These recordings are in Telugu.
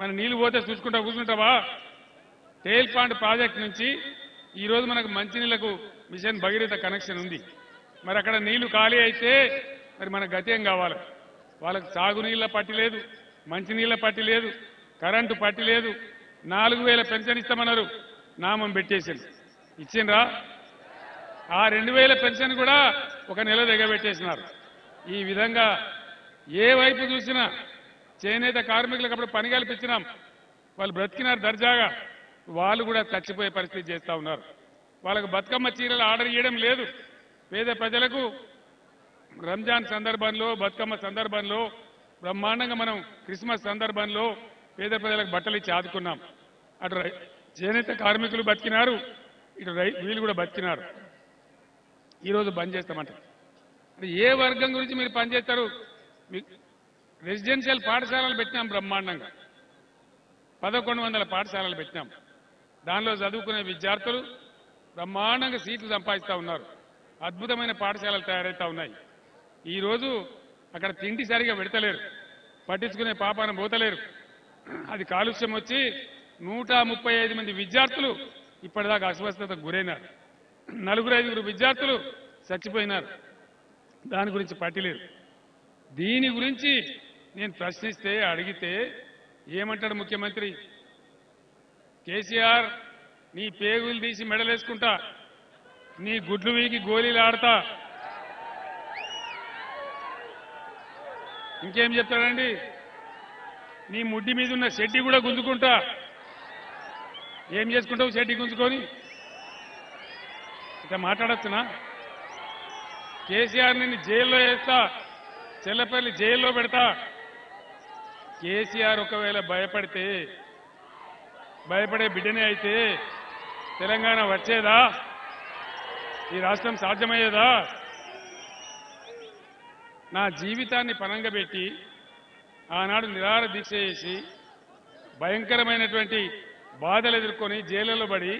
మన నీళ్లు పోతే చూసుకుంటా కూర్చుంటావా? తేల్పాండ్ ప్రాజెక్ట్ నుంచి ఈ రోజు మనకు మంచినీళ్లకు మిషన్ భగీరథ కనెక్షన్ ఉంది. మరి అక్కడ నీళ్లు ఖాళీ అయితే మరి మన గతి ఏం కావాలి? వాళ్ళకి సాగునీళ్ల పట్టి లేదు, మంచినీళ్ల పట్టి లేదు, కరెంటు పట్టి లేదు. 4000 పెన్షన్ ఇస్తామన్నారు, నామం పెట్టేసింది. ఇచ్చిండ్రా? ఆ 2000 పెన్షన్ కూడా ఒక నెల దిగబెట్టేసినారు. ఈ విధంగా ఏ వైపు చూసినా చేనేత కార్మికులకు అప్పుడు పని కల్పించినాం, వాళ్ళు బ్రతికినారు దర్జాగా. వాళ్ళు కూడా చచ్చిపోయే పరిస్థితి చేస్తా ఉన్నారు. వాళ్ళకు బతుకమ్మ చీరలు ఆర్డర్ చేయడం లేదు. పేద ప్రజలకు రంజాన్ సందర్భంలో, బతుకమ్మ సందర్భంలో, బ్రహ్మాండంగా మనం క్రిస్మస్ సందర్భంలో పేద ప్రజలకు బట్టలు ఇచ్చి ఆదుకున్నాం. అటు చేనేత కార్మికులు బతికినారు, ఇటు వీళ్ళు కూడా బతికినారు. ఈరోజు బంద్ చేస్తామంటారు. ఏ వర్గం గురించి మీరు పనిచేస్తారు? రెసిడెన్షియల్ పాఠశాలలు పెట్టినాం బ్రహ్మాండంగా, 1100 పాఠశాలలు పెట్టినాం. దానిలో చదువుకునే విద్యార్థులు బ్రహ్మాండంగా సీట్లు సంపాదిస్తూ ఉన్నారు. అద్భుతమైన పాఠశాలలు తయారవుతా ఉన్నాయి. ఈరోజు అక్కడ తిండి సరిగా పెడతలేరు, పట్టించుకునే పాపాన పోతలేరు. అది కాలుష్యం వచ్చి 135 మంది విద్యార్థులు ఇప్పటిదాకా అస్వస్థతకు గురైనారు. 4-5 విద్యార్థులు చచ్చిపోయినారు. దాని గురించి పట్టిలేరు. దీని గురించి నేను ప్రశ్నిస్తే, అడిగితే ఏమంటాడు ముఖ్యమంత్రి? కేసీఆర్, నీ పేగులు తీసి మెడలేసుకుంటా, నీ గుడ్లు వీకి గోళీలు ఆడతా. ఇంకేం చెప్తాడండి? నీ ముడ్డి మీద ఉన్న షెడ్డి కూడా గుంజుకుంటా. ఏం చేసుకుంటావు షెడ్డి గుంజుకొని? ఇట్లా మాట్లాడచ్చునా? కేసీఆర్ నిన్ను జైల్లో వేస్తా, చెల్లపల్లి జైల్లో పెడతా. కేసీఆర్ ఒకవేళ భయపడే బిడ్డనే అయితే తెలంగాణ వచ్చేదా? ఈ రాష్ట్రం సాధ్యమయ్యేదా? నా జీవితాన్ని పణంగా పెట్టి ఆనాడు నిరాహార దీక్ష చేసి భయంకరమైనటువంటి బాధలు ఎదుర్కొని జైలులో పడి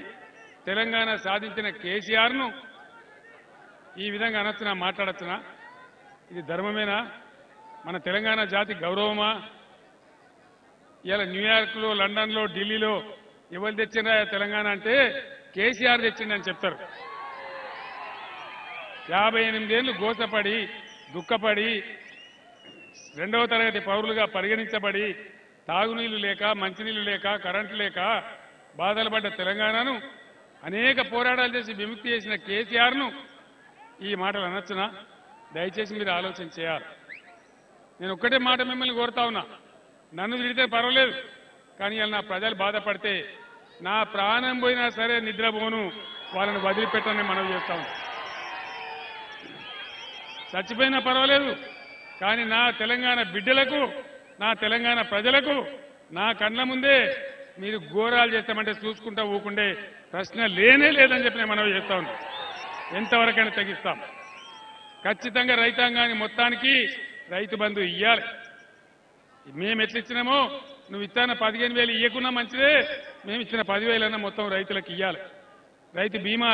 తెలంగాణ సాధించిన కేసీఆర్ను ఈ విధంగా అనొచ్చునా, మాట్లాడచ్చునా? ఇది ధర్మమేనా? మన తెలంగాణ జాతి గౌరవమా? ఇలా న్యూయార్క్లో, లండన్లో, ఢిల్లీలో ఎవరు తెచ్చిండ్రా తెలంగాణ అంటే కేసీఆర్ తెచ్చిండని చెప్తారు. 58 ఏళ్లు గోసపడి, దుఃఖపడి, 2వ తరగతి పౌరులుగా పరిగణించబడి, తాగునీళ్లు లేక, మంచినీళ్లు లేక, కరెంటు లేక బాధలు పడ్డ తెలంగాణను అనేక పోరాటాలు చేసి విముక్తి చేసిన కేసీఆర్ను ఈ మాటలు అనొచ్చునా? దయచేసి మీరు ఆలోచన చేయాలి. నేను ఒక్కటే మాట మిమ్మల్ని కోరుతా ఉన్నా, నన్ను తిడితే పర్వాలేదు, కానీ ఇలా నా ప్రజలు బాధపడితే నా ప్రాణం పోయినా సరే నిద్రపోను, వాళ్ళని వదిలిపెట్టని మనవి చేస్తా ఉన్నా. చచ్చిపోయినా పర్వాలేదు, కానీ నా తెలంగాణ బిడ్డలకు, నా తెలంగాణ ప్రజలకు నా కళ్ళ ముందే మీరు ఘోరాలు చేస్తామంటే చూసుకుంటా ఊకుండే ప్రశ్న లేనే లేదని చెప్పి నేను మనవి చేస్తా ఉన్నా. ఎంతవరకైనా తగ్గిస్తాం. ఖచ్చితంగా రైతాంగాన్ని మొత్తానికి రైతు బంధు ఇయ్యాలి. మేము ఎట్లా ఇచ్చినామో నువ్వు ఇస్తాన 15,000 ఇవ్వకున్నా మంచిదే, మేము ఇచ్చిన 10,000 మొత్తం రైతులకు ఇయ్యాలి. రైతు బీమా